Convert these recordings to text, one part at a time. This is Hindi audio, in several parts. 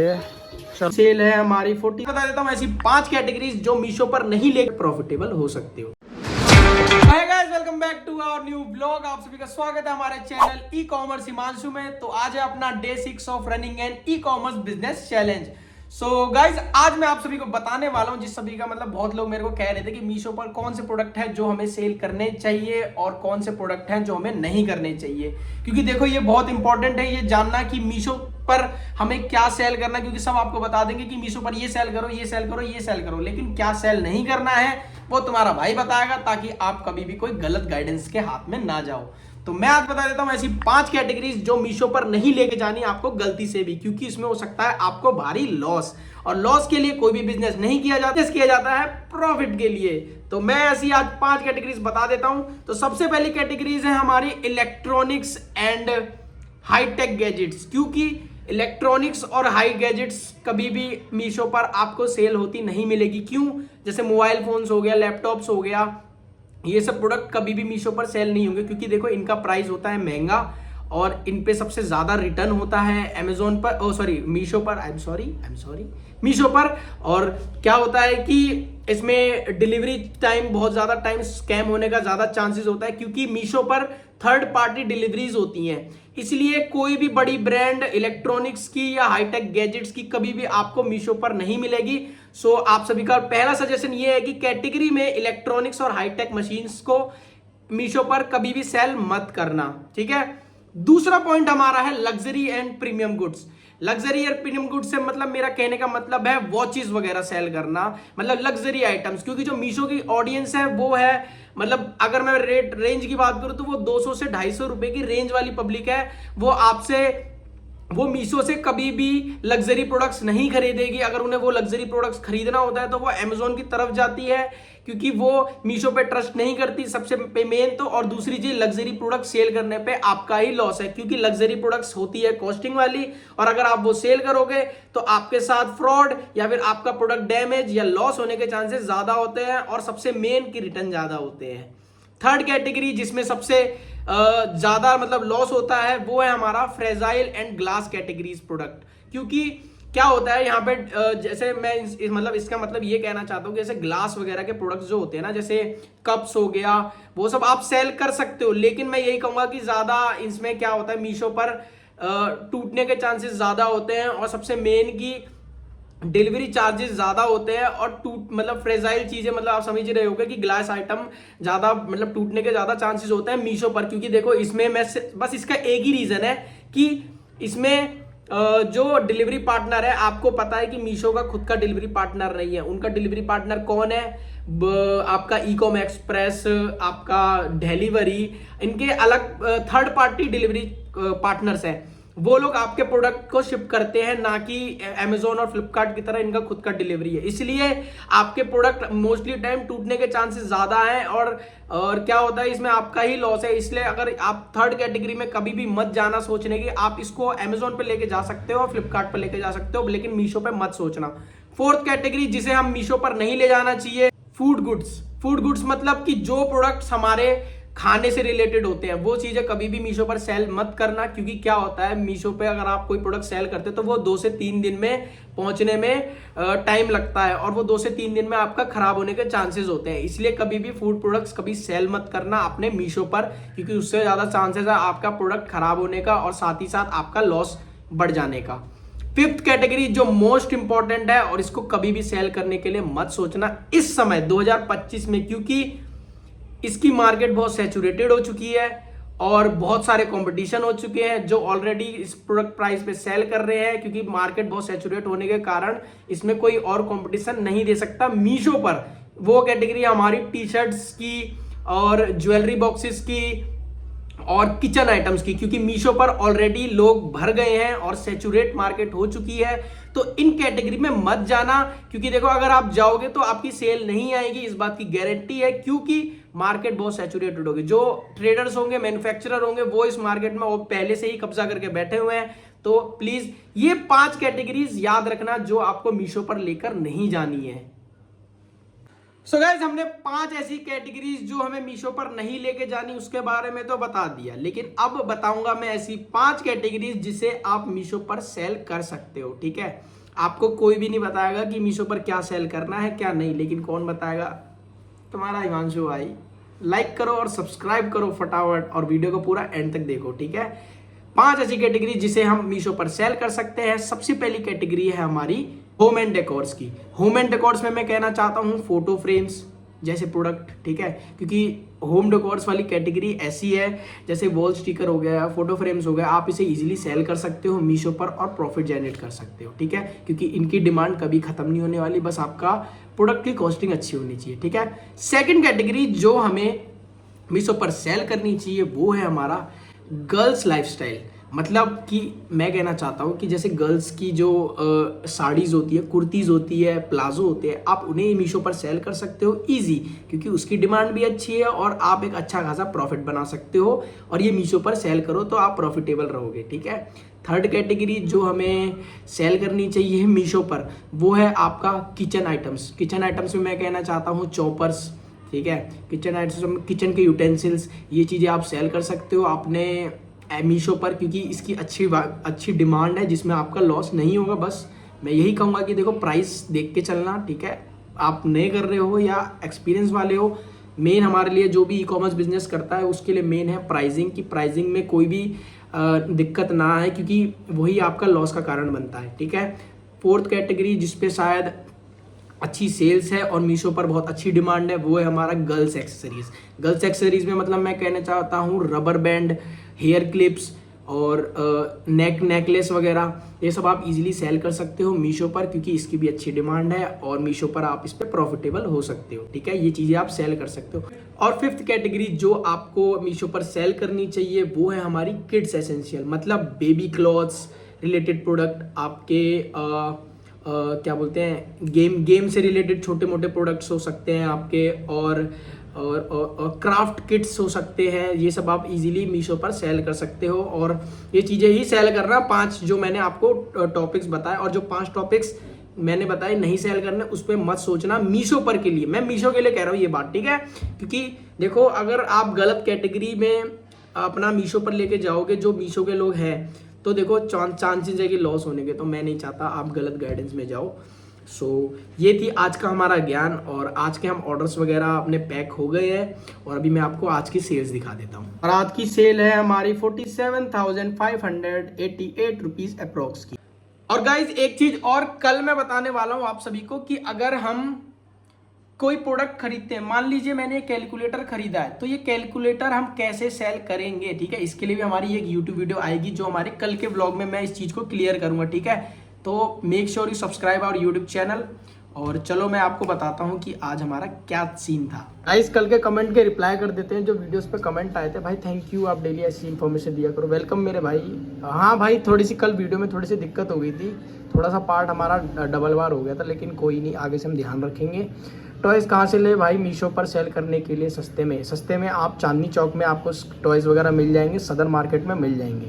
सेल है हमारी 40। बता देता हूँ ऐसी 5 कैटेगरीज जो मीशो पर नहीं लेकर प्रॉफिटेबल हो सकते हो। Hi guys, welcome back to our new blog. आप सभी का स्वागत है हमारे चैनल ई कॉमर्स हिमांशु में। तो आज है अपना day 6 of running an e commerce business challenge. So guys, आज मैं आप सभी को बताने वाला हूं, जिस सभी का मतलब बहुत लोग मेरे को कह रहे थे कि मीशो पर कौन से प्रोडक्ट है जो हमें सेल करने चाहिए और कौन से प्रोडक्ट हैं जो हमें नहीं करने चाहिए। क्योंकि देखो, ये बहुत इंपॉर्टेंट है ये जानना कि मीशो पर हमें क्या सेल करना है। क्योंकि सब आपको बता देंगे कि मीशो पर ये सेल करो, ये सेल करो, ये सेल करो, लेकिन क्या सेल नहीं करना है वो तुम्हारा भाई बताएगा, ताकि आप कभी भी कोई गलत गाइडेंस के हाथ में ना जाओ। तो मैं आज बता देता हूं ऐसी 5 कैटेगरीज जो मीशो पर नहीं लेके जानी आपको गलती से भी, क्योंकि इसमें हो सकता है आपको भारी लॉस। और लॉस के लिए कोई भी बिजनेस नहीं किया जाता, किया जाता है प्रॉफिट के लिए। तो मैं ऐसी आज 5 कैटेगरीज बता देता हूं। तो सबसे पहली कैटेगरीज है हमारी इलेक्ट्रॉनिक्स एंड हाईटेक गैजेट्स। क्योंकि इलेक्ट्रॉनिक्स और हाई गैजेट्स कभी भी मीशो पर आपको सेल होती नहीं मिलेगी। क्यों? जैसे मोबाइल फोन्स हो गया, लैपटॉप्स हो गया, ये सब प्रोडक्ट कभी भी मीशो पर सेल नहीं होंगे। क्योंकि देखो, इनका प्राइस होता है महंगा और इन पे सबसे ज्यादा रिटर्न होता है अमेजोन पर, मीशो पर। आई एम सॉरी मीशो पर। और क्या होता है कि इसमें डिलीवरी टाइम बहुत ज्यादा टाइम स्कैम होने का ज्यादा चांसेस होता है, क्योंकि मीशो पर थर्ड पार्टी डिलीवरीज होती हैं। इसलिए कोई भी बड़ी ब्रांड इलेक्ट्रॉनिक्स की या हाईटेक गैजेट्स की कभी भी आपको मीशो पर नहीं मिलेगी। सो आप सभी का पहला सजेशन ये है कि कैटेगरी में इलेक्ट्रॉनिक्स और हाईटेक मशीन्स को मीशो पर कभी भी सेल मत करना, ठीक है। दूसरा पॉइंट हमारा है luxury and premium goods. Luxury और प्रीमियम गुड्स से मतलब, मेरा कहने का मतलब है वॉचेस वगैरह सेल करना, मतलब लग्जरी आइटम्स। क्योंकि जो मीशो की ऑडियंस है वो है, मतलब अगर मैं रेंज की बात करूं तो वो 200 से 250 रुपए की रेंज वाली पब्लिक है। वो मीशो से कभी भी लग्जरी प्रोडक्ट्स नहीं खरीदेगी। अगर उन्हें वो लग्जरी प्रोडक्ट्स खरीदना होता है तो वो अमेजोन की तरफ जाती है, क्योंकि वो मीशो पे ट्रस्ट नहीं करती सबसे मेन तो। और दूसरी चीज, लग्जरी प्रोडक्ट सेल करने पे आपका ही लॉस है, क्योंकि लग्जरी प्रोडक्ट्स होती है कॉस्टिंग वाली। और अगर आप वो सेल करोगे तो आपके साथ फ्रॉड या फिर आपका प्रोडक्ट डैमेज या लॉस होने के चांसेस ज्यादा होते हैं, और सबसे मेन की रिटर्न ज्यादा होते हैं। थर्ड कैटेगरी जिसमें सबसे ज्यादा मतलब लॉस होता है वो है हमारा fragile and glass categories product. क्योंकि क्या होता है यहाँ पे, जैसे मैं मतलब इसका मतलब ये कहना चाहता हूँ कि जैसे ग्लास वगैरह के प्रोडक्ट्स जो होते हैं ना, जैसे कप्स हो गया, वो सब आप सेल कर सकते हो। लेकिन मैं यही कहूंगा कि ज्यादा इसमें क्या होता है, मीशो पर टूटने के चांसेस ज्यादा होते हैं, और सबसे मेन की डिलीवरी चार्जेस ज्यादा होते हैं। और मतलब फ्रेजाइल चीजें, मतलब आप समझ रहे होगे कि ग्लास आइटम ज्यादा मतलब टूटने के ज्यादा चांसेस होते हैं मीशो पर। क्योंकि देखो, इसमें मैं बस इसका एक ही रीजन है कि इसमें जो डिलीवरी पार्टनर है, आपको पता है कि मीशो का खुद का डिलीवरी पार्टनर नहीं है। उनका डिलीवरी पार्टनर कौन है? आपका ई-कॉम एक्सप्रेस, आपका डिलीवरी, इनके अलग थर्ड पार्टी डिलीवरी पार्टनर्स हैं। वो लोग आपके प्रोडक्ट को शिप करते हैं, ना कि अमेजोन और फ्लिपकार्ट की तरह इनका खुद का डिलीवरी है। इसलिए आपके प्रोडक्ट मोस्टली टाइम टूटने के चांसेस ज्यादा हैं, और क्या होता है, इसमें आपका ही लॉस है। इसलिए अगर आप थर्ड कैटेगरी में कभी भी मत जाना सोचने की। आप इसको अमेजोन पे लेके जा सकते हो और फ्लिपकार्ट पे लेके जा सकते हो, लेकिन मीशो पे मत सोचना। फोर्थ कैटेगरी जिसे हम मीशो पर नहीं ले जाना चाहिए, फूड गुड्स। फूड गुड्स मतलब कि जो प्रोडक्ट्स हमारे खाने से रिलेटेड होते हैं, वो चीजें कभी भी मीशो पर सेल मत करना। क्योंकि क्या होता है, मीशो पे अगर आप कोई प्रोडक्ट सेल करते हो तो वो 2 से 3 दिन में पहुंचने में टाइम लगता है, और वो 2 से 3 दिन में आपका खराब होने के चांसेस होते हैं। इसलिए कभी भी फूड प्रोडक्ट्स कभी सेल मत करना अपने मीशो पर, क्योंकि उससे ज्यादा चांसेस है आपका प्रोडक्ट खराब होने का और साथ ही साथ आपका लॉस बढ़ जाने का। फिफ्थ कैटेगरी जो मोस्ट इंपॉर्टेंट है, और इसको कभी भी सेल करने के लिए मत सोचना इस समय 2025 में, क्योंकि इसकी मार्केट बहुत सैचुरेटेड हो चुकी है और बहुत सारे कंपटीशन हो चुके हैं जो ऑलरेडी इस प्रोडक्ट प्राइस पे सेल कर रहे हैं। क्योंकि मार्केट बहुत सैचुरेट होने के कारण इसमें कोई और कंपटीशन नहीं दे सकता मीशो पर। वो कैटेगरी हमारी टी शर्ट्स की और ज्वेलरी बॉक्सेस की और किचन आइटम्स की, क्योंकि मीशो पर ऑलरेडी लोग भर गए हैं और सैचुरेट मार्केट हो चुकी है। तो इन कैटेगरी में मत जाना, क्योंकि देखो, अगर आप जाओगे तो आपकी सेल नहीं आएगी, इस बात की गारंटी है। क्योंकि मार्केट बहुत सैचुरेटेड होगी। जो ट्रेडर्स होंगे, मैन्युफैक्चरर होंगे, वो इस मार्केट में वो पहले से ही कब्जा करके बैठे हुए हैं। तो प्लीज ये 5 कैटेगरीज याद रखना जो आपको मीशो पर लेकर नहीं जानी है। सो गाइस, हमने 5 ऐसी कैटेगरीज जो हमें मीशो पर नहीं लेके जानी उसके बारे में तो बता दिया, लेकिन अब बताऊंगा मैं ऐसी 5 कैटेगरीज जिसे आप मीशो पर सेल कर सकते हो। ठीक है, आपको कोई भी नहीं बताएगा कि मीशो पर क्या सेल करना है क्या नहीं, लेकिन कौन बताएगा? तुम्हारा हिमांशु भाई। लाइक करो और सब्सक्राइब करो फटाफट और वीडियो को पूरा एंड तक देखो। ठीक है, 5 ऐसी कैटेगरी जिसे हम मीशो पर सेल कर सकते हैं। सबसे पहली कैटेगरी है हमारी होम एंड डेकोर्स की। होम एंड डेकोर्स में मैं कहना चाहता हूँ फोटो फ्रेम्स जैसे प्रोडक्ट। ठीक है, क्योंकि होम डेकोर्स वाली कैटेगरी ऐसी है जैसे वॉल स्टिकर हो गया, फोटो फ्रेम्स हो गया, आप इसे इजीली सेल कर सकते हो मीशो पर और प्रॉफिट जनरेट कर सकते हो। ठीक है, क्योंकि इनकी डिमांड कभी खत्म नहीं होने वाली, बस आपका प्रोडक्ट की कॉस्टिंग अच्छी होनी चाहिए। ठीक है, सेकंड कैटेगरी जो हमें मीशो पर सेल करनी चाहिए वो है हमारा गर्ल्स लाइफस्टाइल। मतलब कि मैं कहना चाहता हूँ कि जैसे गर्ल्स की जो साड़ीज़ होती है, कुर्तीज़ होती है, प्लाजो होते हैं, आप उन्हें मीशो पर सेल कर सकते हो इजी, क्योंकि उसकी डिमांड भी अच्छी है और आप एक अच्छा खासा प्रॉफिट बना सकते हो। और ये मीशो पर सेल करो तो आप प्रॉफिटेबल रहोगे। ठीक है, थर्ड कैटेगरी जो हमें सेल करनी चाहिए मीशो पर वो है आपका किचन आइटम्स। किचन आइटम्स में मैं कहना चाहता हूँ चॉपर्स। ठीक है, किचन आइटम्स, किचन के यूटेंसिल्स, ये चीज़ें आप सेल कर सकते हो आपने मीशो पर, क्योंकि इसकी अच्छी डिमांड है जिसमें आपका लॉस नहीं होगा। बस मैं यही कहूँगा कि देखो प्राइस देख के चलना। ठीक है, आप नए कर रहे हो या एक्सपीरियंस वाले हो, मेन हमारे लिए जो भी ई कॉमर्स बिजनेस करता है उसके लिए मेन है प्राइसिंग, की प्राइसिंग में कोई भी दिक्कत ना आए, क्योंकि वही आपका लॉस का कारण बनता है। ठीक है, फोर्थ कैटेगरी जिसपे शायद अच्छी सेल्स है और मीशो पर बहुत अच्छी डिमांड है वो है हमारा गर्ल्स एक्सेसरीज। गर्ल्स एक्सेसरीज में मतलब मैं कहना चाहता हूँ रबर बैंड, हेयर क्लिप्स और नेकलेस वगैरह, ये सब आप इजीली सेल कर सकते हो मीशो पर, क्योंकि इसकी भी अच्छी डिमांड है और मीशो पर आप इस पर प्रॉफिटेबल हो सकते हो। ठीक है, ये चीज़ें आप सेल कर सकते हो। और फिफ्थ कैटेगरी जो आपको मीशो पर सेल करनी चाहिए वो है हमारी किड्स एसेंशियल, मतलब बेबी क्लॉथ्स रिलेटेड प्रोडक्ट, आपके क्या बोलते हैं, गेम से रिलेटेड छोटे मोटे प्रोडक्ट्स हो सकते हैं आपके, और क्राफ्ट किट्स हो सकते हैं। ये सब आप इजीली मीशो पर सेल कर सकते हो और ये चीज़ें ही सेल करना। 5 जो मैंने आपको टॉपिक्स बताए, और जो 5 टॉपिक्स मैंने बताए नहीं सेल करने उस पर मत सोचना मीशो पर के लिए। मैं मीशो के लिए कह रहा हूँ ये बात। ठीक है, क्योंकि देखो अगर आप गलत कैटेगरी में अपना मीशो पर लेके जाओगे जो मीशो के लोग हैं, तो देखो चांसेस है कि लॉस होने के, तो मैं नहीं चाहता आप गलत गाइडेंस में जाओ। सो ये थी आज का हमारा ज्ञान, और आज के हम ऑर्डर्स वगैरह अपने पैक हो गए हैं और अभी मैं आपको आज की सेल्स दिखा देता हूँ। और आज की सेल है हमारी 47,588 रुपीज अप्रोक्स की। और गाइज एक चीज और कल मैं बताने वाला हूँ आप सभी को कि अगर हम कोई प्रोडक्ट खरीदते हैं, मान लीजिए मैंने एक कैलकुलेटर खरीदा है, तो ये कैलकुलेटर हम कैसे सेल करेंगे। ठीक है, इसके लिए भी हमारी एक यूट्यूब वीडियो आएगी जो हमारे कल के व्लॉग में मैं इस चीज़ को क्लियर करूंगा। ठीक है, तो make sure you subscribe our YouTube channel. और चलो मैं आपको बताता हूँ कि आज हमारा क्या सीन था। गाइस कल के कमेंट के रिप्लाई कर देते हैं जो वीडियोस पे कमेंट आए थे। भाई थैंक यू, आप डेली ऐसी इन्फॉर्मेशन दिया करो। वेलकम मेरे भाई। हाँ भाई, थोड़ी सी कल वीडियो में थोड़ी सी दिक्कत हो गई थी, थोड़ा सा पार्ट हमारा डबल बार हो गया था, लेकिन कोई नहीं, आगे से हम ध्यान रखेंगे। टॉयज़ कहाँ से ले भाई? मीशो पर सेल करने के लिए सस्ते में आप चांदनी चौक में आपको टॉयज़ वगैरह मिल जाएंगे, सदर मार्केट में मिल जाएंगे।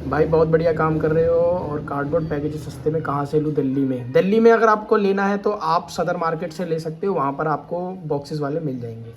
भाई बहुत बढ़िया काम कर रहे हो। और कार्डबोर्ड पैकेज सस्ते में कहाँ से लूँ? दिल्ली में अगर आपको लेना है तो आप सदर मार्केट से ले सकते हो, वहाँ पर आपको बॉक्सेस वाले मिल जाएंगे।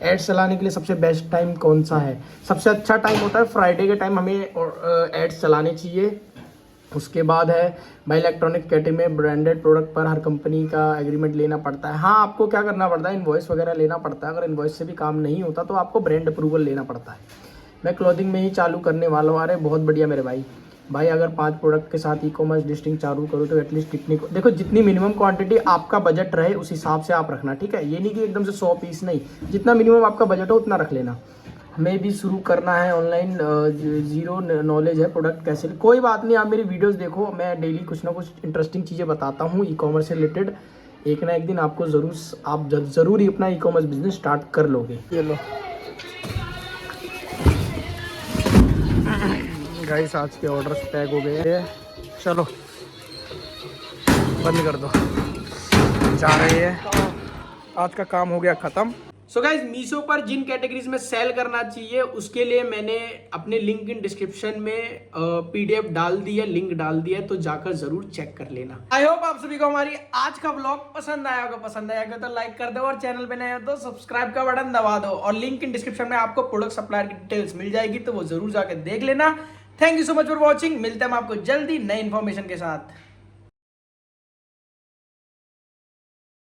एड्स चलाने के लिए सबसे बेस्ट टाइम कौन सा है? सबसे अच्छा टाइम होता है फ्राइडे के टाइम, हमें एड्स चलाने चाहिए। उसके बाद है भाई इलेक्ट्रॉनिक कैटेगरी में ब्रांडेड प्रोडक्ट पर हर कंपनी का एग्रीमेंट लेना पड़ता है। हाँ, आपको क्या करना पड़ता है, इनवॉइस वगैरह लेना पड़ता है। अगर इनवॉइस से भी काम नहीं होता तो आपको ब्रांड अप्रूवल लेना पड़ता है। मैं क्लॉथिंग में ही चालू करने वाला हूँ। अरे बहुत बढ़िया मेरे भाई। अगर 5 प्रोडक्ट के साथ ई कॉमर्स लिस्टिंग चालू करो तो एटलीस्ट कितनी, देखो जितनी मिनिमम क्वांटिटी आपका बजट रहे उस हिसाब से आप रखना। ठीक है, ये नहीं कि एकदम से 100 पीस नहीं, जितना मिनिमम आपका बजट हो उतना रख लेना। हमें भी शुरू करना है ऑनलाइन, जीरो नॉलेज है प्रोडक्ट कैसे, कोई बात नहीं, आप मेरी वीडियोस देखो, मैं डेली कुछ ना कुछ इंटरेस्टिंग चीज़ें बताता हूँ ई कॉमर्स से रिलेटेड। एक ना एक दिन आपको ज़रूर ही अपना ई कॉमर्स बिजनेस स्टार्ट कर लोगे। ये लो गाइस, आज के ऑर्डर्स पैक हो गए हैं, चलो बंद कर दो, जा रहे हैं। आज का काम हो गया ख़त्म। सो गाइज मीशो पर जिन कैटेगरीज में सेल करना चाहिए उसके लिए मैंने अपने लिंक इन डिस्क्रिप्शन में पीडीएफ डाल दी है, लिंक डाल दिया है, तो जाकर जरूर चेक कर लेना। आई होप आप सभी को हमारी आज का ब्लॉग पसंद आया होगा। पसंद आया तो लाइक कर दो और चैनल पे नए हो तो सब्सक्राइब का बटन दबा दो और लिंक इन डिस्क्रिप्शन में आपको प्रोडक्ट सप्लायर की डिटेल्स मिल जाएगी, तो वो जरूर जाकर देख लेना। Thank you so much for watching. मिलते हैं हम आपको जल्दी नई इन्फॉर्मेशन के साथ।